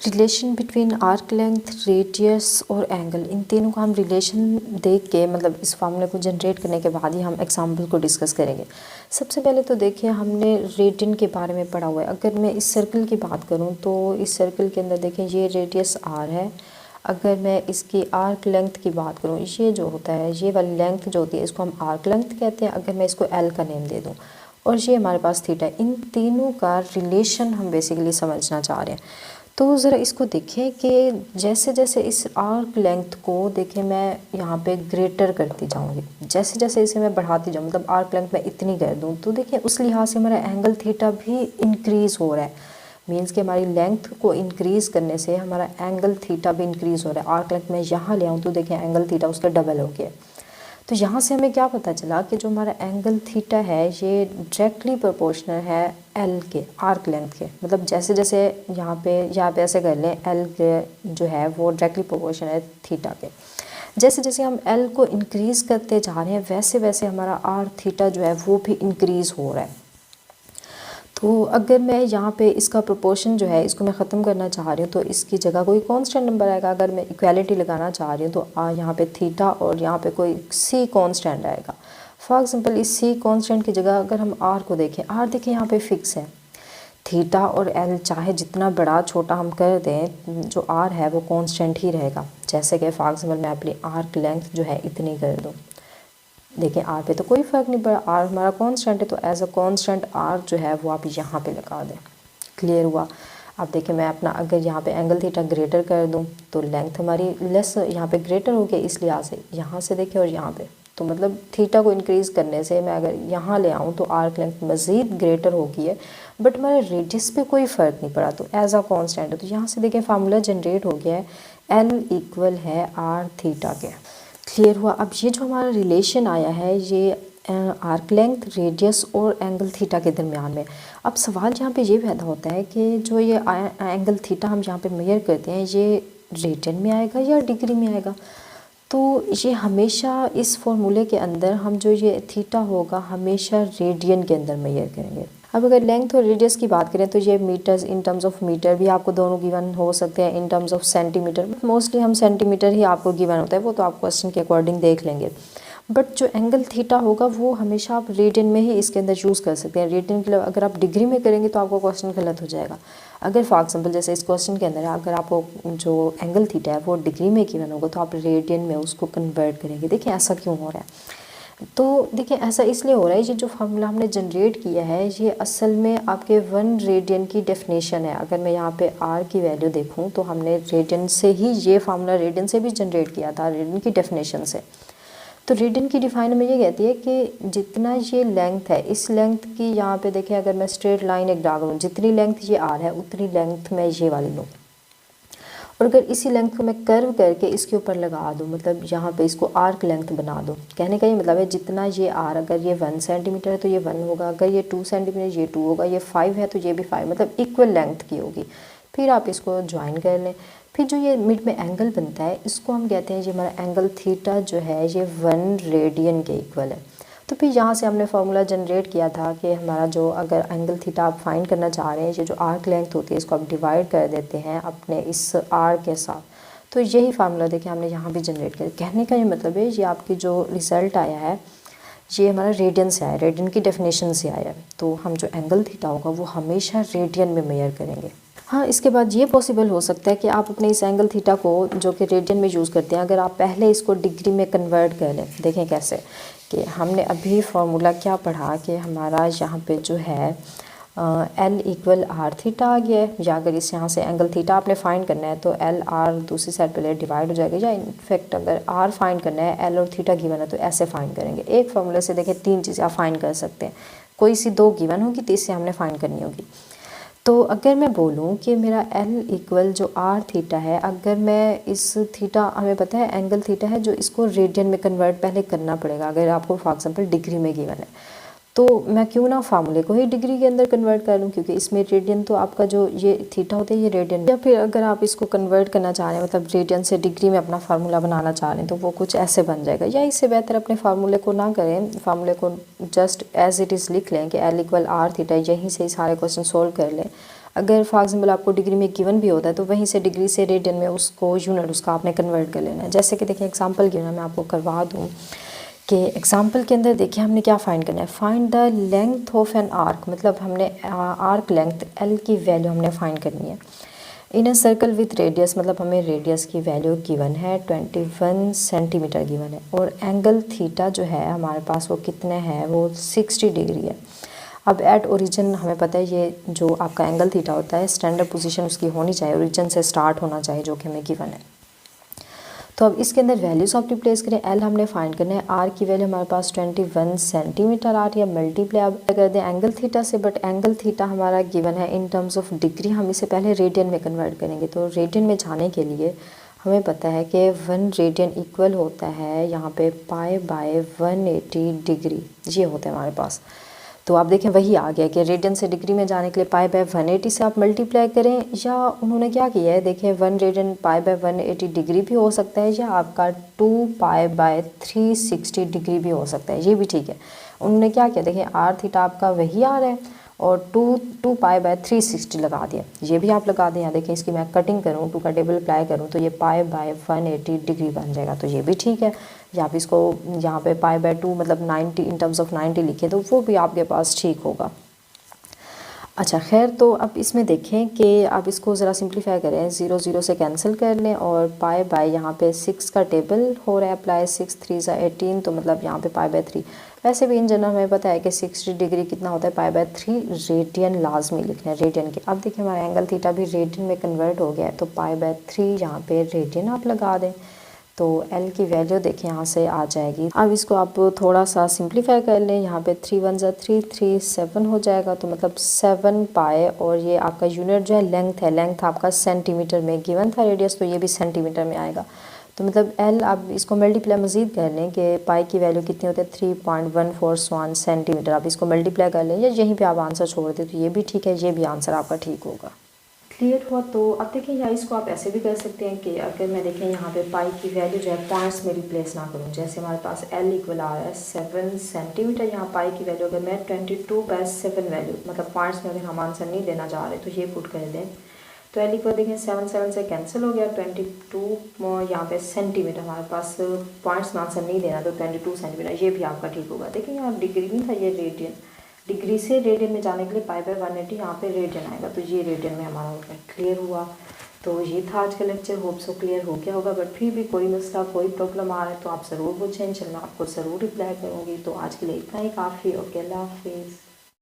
Relation between arc length, radius और angle, इन तीनों का हम रिलेशन देख के मतलब इस फार्मूले को जनरेट करने के बाद ही हम एग्जाम्पल को डिस्कस करेंगे। सबसे पहले तो देखिए हमने रेडियन के बारे में पढ़ा हुआ है। अगर मैं इस सर्कल की बात करूं तो इस सर्कल के अंदर देखें ये रेडियस आर है। अगर मैं इसकी आर्क लेंथ की बात करूँ, ये जो होता है ये वाली लेंथ जो होती है इसको हम आर्क लेंथ कहते हैं। अगर मैं इसको एल का नेम दे दूँ और ये हमारे पास थीटा है, इन तीनों का रिलेशन हम बेसिकली समझना चाह रहे हैं। तो ज़रा इसको देखें कि जैसे जैसे इस आर्क लेंथ को देखें मैं यहाँ पे ग्रेटर करती जाऊँगी, जैसे जैसे इसे मैं बढ़ाती जाऊँ मतलब आर्क लेंथ मैं इतनी कर दूँ तो देखिए उस लिहाज से हमारा एंगल थीटा भी इंक्रीज़ हो रहा है। मीन्स कि हमारी लेंथ को इंक्रीज़ करने से हमारा एंगल थीटा भी इंक्रीज़ हो रहा है। आर्क लेंथ मैं यहाँ ले आऊँ तो देखिए एंगल थीटा उसका डबल हो गया। तो यहाँ से हमें क्या पता चला कि जो हमारा एंगल थीटा है ये डायरेक्टली प्रोपोर्शनल है एल के, आर्क लेंथ के। मतलब जैसे जैसे यहाँ पे ऐसे कर लें, एल के जो है वो डायरेक्टली प्रोपोर्शनल है थीटा के। जैसे जैसे हम एल को इंक्रीज़ करते जा रहे हैं वैसे वैसे हमारा आर थीटा जो है वो भी इंक्रीज़ हो रहा है। तो अगर मैं यहाँ पे इसका प्रोपोर्शन जो है इसको मैं ख़त्म करना चाह रही हूँ तो इसकी जगह कोई कांस्टेंट नंबर आएगा। अगर मैं इक्वालिटी लगाना चाह रही हूँ तो यहाँ पे थीटा और यहाँ पे कोई सी कांस्टेंट आएगा। फॉर एग्जांपल इस सी कांस्टेंट की जगह अगर हम आर को देखें, आर देखें यहाँ पे फिक्स है। थीटा और एल चाहे जितना बड़ा छोटा हम कर दें, जो आर है वो कांस्टेंट ही रहेगा। जैसे कि फॉर एग्जांपल मैं अपनी आर्क लेंथ जो है इतनी कर दूँ, देखिए आर पे तो कोई फ़र्क नहीं पड़ा, आर हमारा कांस्टेंट है तो एज अ कांस्टेंट आर जो है वो आप यहाँ पे लगा दें। क्लियर हुआ। अब देखिए मैं अपना अगर यहाँ पे एंगल थीटा ग्रेटर कर दूँ तो लेंथ हमारी लेस यहाँ पे ग्रेटर हो गया, इस लिहाज से यहाँ से देखिए और यहाँ पे तो मतलब थीटा को इंक्रीज़ करने से मैं अगर यहाँ ले आऊँ तो आर्क लेंथ मज़ीद ग्रेटर हो गई है, बट हमारे रेडियस पे कोई फ़र्क नहीं पड़ा तो एज अ कांस्टेंट है। तो यहाँ से देखिए फार्मूला जनरेट हो गया है, एल इक्वल है आर थीटा के। क्लियर हुआ। अब ये जो हमारा रिलेशन आया है ये आर्क लेंथ, रेडियस और एंगल थीटा के दरमियान में। अब सवाल यहाँ पे ये पैदा होता है कि जो ये एंगल थीटा हम यहाँ पे मेजर करते हैं ये रेडियन में आएगा या डिग्री में आएगा। तो ये हमेशा इस फॉर्मूले के अंदर हम जो ये थीटा होगा हमेशा रेडियन के अंदर मेजर करेंगे। अब अगर लेंथ और रेडियस की बात करें तो ये metres, in terms of metre भी आपको दोनों गिवन हो सकते हैं, in terms of centimetre mostly हम सेंटीमीटर ही आपको गिवन होता है, वो तो आप क्वेश्चन के अकॉर्डिंग देख लेंगे। बट जो एंगल थीटा होगा वो हमेशा आप रेडियन में ही इसके अंदर यूज़ कर सकते हैं। रेडियन के लिए अगर आप डिग्री में करेंगे तो आपको क्वेश्चन गलत हो जाएगा। अगर फॉर एग्जांपल जैसे इस क्वेश्चन के अंदर अगर आपको जो एंगल थीटा है वो डिग्री में गिवन होगा तो आप रेडियन में उसको कन्वर्ट करेंगे। देखिए ऐसा क्यों हो रहा है, तो देखिए ऐसा इसलिए हो रहा है, ये जो फार्मूला हमने जनरेट किया है ये असल में आपके 1 रेडियन की डेफिनेशन है। अगर मैं यहाँ पे आर की वैल्यू देखूँ तो हमने रेडियन से ही ये फार्मूला रेडियन से भी जनरेट किया था, रेडियन की डेफिनेशन से। तो रेडियन की डिफाइन में ये कहती है कि जितना ये लेंथ है इस लेंथ की यहाँ पे देखिए अगर मैं स्ट्रेट लाइन एक ड्रा करूँ, जितनी लेंथ ये आर है उतनी लेंथ मैं ये वाली लूँ और अगर इसी लेंथ को मैं कर्व करके इसके ऊपर लगा दूँ, मतलब यहाँ पे इसको आर्क लेंथ बना दूँ। कहने का ये मतलब है जितना ये आर, अगर ये 1 सेंटीमीटर है तो ये 1 होगा, अगर ये 2 सेंटीमीटर ये 2 होगा, ये 5 है तो ये भी 5, मतलब इक्वल लेंथ की होगी। फिर आप इसको ज्वाइन कर लें। फिर जो ये मिड में एंगल बनता है इसको हम कहते हैं ये हमारा एंगल थीटा जो है ये 1 रेडियन के इक्वल है। तो फिर यहाँ से हमने फार्मूला जनरेट किया था कि हमारा जो अगर एंगल थीटा आप फाइंड करना चाह रहे हैं, ये जो आर्क लेंथ होती है इसको आप डिवाइड कर देते हैं अपने इस आर के साथ, तो यही फार्मूला देखिए हमने यहाँ भी जनरेट किया। कहने का ये मतलब है ये आपकी जो रिज़ल्ट आया है ये हमारा रेडियन से आया, रेडियन की डेफिनेशन से आया है। तो हम जो एंगल थीटा होगा वो हमेशा रेडियन में मेजर करेंगे। हाँ, इसके बाद ये पॉसिबल हो सकता है कि आप अपने इस एंगल थीटा को जो कि रेडियन में यूज़ करते हैं अगर आप पहले इसको डिग्री में कन्वर्ट कर लें। देखें कैसे कि हमने अभी फार्मूला क्या पढ़ा कि हमारा यहाँ पे जो है एल इक्वल आर थीटा आ गया है, या अगर इस यहाँ से एंगल थीटा आपने फाइंड करना है तो एल आर दूसरी साइड पे डिवाइड हो जाएगा, या इनफैक्ट अगर आर फाइंड करना है एल और थीटा गिवन है तो ऐसे फाइंड करेंगे। एक फार्मूले से देखिए 3 चीज़ें आप फाइंड कर सकते हैं, कोई सी 2 गिवन होगी, तीसरी हमने फाइंड करनी होगी। तो अगर मैं बोलूँ कि मेरा एल इक्वल जो आर थीटा है, अगर मैं इस थीटा हमें पता है एंगल थीटा है जो इसको रेडियन में कन्वर्ट पहले करना पड़ेगा अगर आपको फॉर एग्जांपल डिग्री में गिवन है, तो मैं क्यों ना फार्मूले को ही डिग्री के अंदर कन्वर्ट कर लूँ क्योंकि इसमें रेडियन तो आपका जो ये थीटा होता है ये रेडियन। या फिर अगर आप इसको कन्वर्ट करना चाह रहे हैं मतलब रेडियन से डिग्री में अपना फार्मूला बनाना चाह रहे हैं तो वो कुछ ऐसे बन जाएगा। या इससे बेहतर अपने फार्मूले को ना करें, फार्मूले को जस्ट एज इट इज़ लिख लें कि एल इक्वल आर थीटा, यहीं से ही सारे क्वेश्चन सोल्व कर लें। अगर फॉर एग्जांपल आपको डिग्री में गिवन भी होता है तो वहीं से डिग्री से रेडियन में उसको यूनिट उसका आपने कन्वर्ट कर लेना है। जैसे कि देखिए एग्जांपल गिवन है, मैं आपको करवा दूँ कि एग्जांपल के अंदर देखिए हमने क्या फाइंड करना है, find the length of an arc, मतलब हमने आर्क लेंथ एल की वैल्यू हमने फाइंड करनी है इन अ सर्कल विथ रेडियस, मतलब हमें रेडियस की वैल्यू गिवन है 21 सेंटीमीटर गिवन है, और एंगल थीटा जो है हमारे पास वो कितने है, वो 60 डिग्री है। अब एट ओरिजिन हमें पता है ये जो आपका एंगल थीटा होता है स्टैंडर्ड पोजीशन उसकी होनी चाहिए, ओरिजिन से स्टार्ट होना चाहिए, जो कि हमें गिवन है। तो अब इसके अंदर वैल्यूज आप रिप्लेस करें, एल हमने फाइंड करना है, आर की वैल्यू हमारे पास 21 सेंटीमीटर आ रही है, मल्टीप्लाई आप कर दें एंगल थीटा से, बट एंगल थीटा हमारा गिवन है इन टर्म्स ऑफ डिग्री, हम इसे पहले रेडियन में कन्वर्ट करेंगे। तो रेडियन में जाने के लिए हमें पता है कि 1 रेडियन इक्वल होता है यहाँ पे पाई बाय 180 डिग्री, ये होता है हमारे पास। तो आप देखें वही आ गया कि रेडियन से डिग्री में जाने के लिए पाई बाय 180 से आप मल्टीप्लाई करें, या उन्होंने क्या किया है देखें 1 रेडियन पाई बाय 180 डिग्री भी हो सकता है, या आपका 2 पाई बाय 360 डिग्री भी हो सकता है, ये भी ठीक है। उन्होंने क्या किया देखें आर थीटा आपका वही आ रहा है और 2 पाई बाय 360 लगा दिया, ये भी आप लगा दें। यहाँ देखें इसकी मैं कटिंग करूँ, 2 का टेबल अप्लाई करूँ तो ये पाई बाय 180 डिग्री बन जाएगा, तो ये भी ठीक है। या आप इसको यहाँ पे पाई बाय 2 मतलब 90 इन टर्म्स ऑफ 90 लिखें तो वो भी आपके पास ठीक होगा। अच्छा खैर, तो अब इसमें देखें कि आप इसको ज़रा सिंप्लीफाई करें, 0 0 से कैंसिल कर लें और पाई बाय यहाँ पे 6 का टेबल हो रहा है अप्लाई, 6 3 ज़ा 18, तो मतलब यहाँ पे पाई बाय 3। वैसे भी इन जनरल हमें पता है कि 60 डिग्री कितना होता है, पाई बाय 3 रेडियन लाजमी लिखना है, रेडियन के। अब देखिए हमारा एंगल थीटा भी रेडियन में कन्वर्ट हो गया है, तो पाई बाय 3 यहाँ पे रेडियन आप लगा दें, तो L की वैल्यू देखिए यहाँ से आ जाएगी। अब इसको आप थोड़ा सा सिंप्लीफाई कर लें, यहाँ पे 3 1 ज़ा 3 3 7 हो जाएगा, तो मतलब 7 पाए, और ये आपका यूनिट जो है लेंथ है, लेंथ आपका सेंटीमीटर में गिवन था, रेडियस तो ये भी सेंटीमीटर में आएगा। तो मतलब L आप इसको मल्टीप्लाई मज़ीद कर लें कि पाई की वैल्यू कितनी होती है 3.141 सेंटीमीटर, आप इसको मल्टीप्लाई कर लें या यहीं पे आप आंसर छोड़ दें तो ये भी ठीक है, ये भी आंसर आपका ठीक होगा। क्लियर हुआ? तो अब देखें या इसको आप ऐसे भी कर सकते हैं कि अगर मैं देखें यहाँ पे पाई की वैल्यू जो है पॉइंट्स में रिप्लेस ना करूँ, जैसे हमारे पास L इक्वल आ रहा है 7 सेंटीमीटर, यहाँ पाई की वैल्यू अगर मैं 22/7 वैल्यू मतलब पॉइंट्स में अगर हम आंसर नहीं देना चाह रहे तो ये पुट कर दें, तो L इक्वल देखें 7 7 से कैंसिल हो गया, 22 यहाँ पे सेंटीमीटर हमारे पास पॉइंट्स में आंसर नहीं देना तो 22 सेंटीमीटर, ये भी आपका ठीक होगा। देखिए यहाँ डिग्री नहीं था, ये रेडियन, डिग्री से रेडियन में जाने के लिए पाई बाय 180 यहाँ पे रेडियन आएगा, तो ये रेडियन में हमारा हो गया। क्लियर हुआ? तो ये था आज का लेक्चर, होप सो क्लियर हो गया होगा, बट फिर भी कोई मसला कोई प्रॉब्लम आ रहा है तो आप ज़रूर पूछें, इंशाल्लाह आपको ज़रूर रिप्लाई करूँगी। तो आज के लिए इतना ही काफ़ी। ओके, अल्लाह हाफिज़।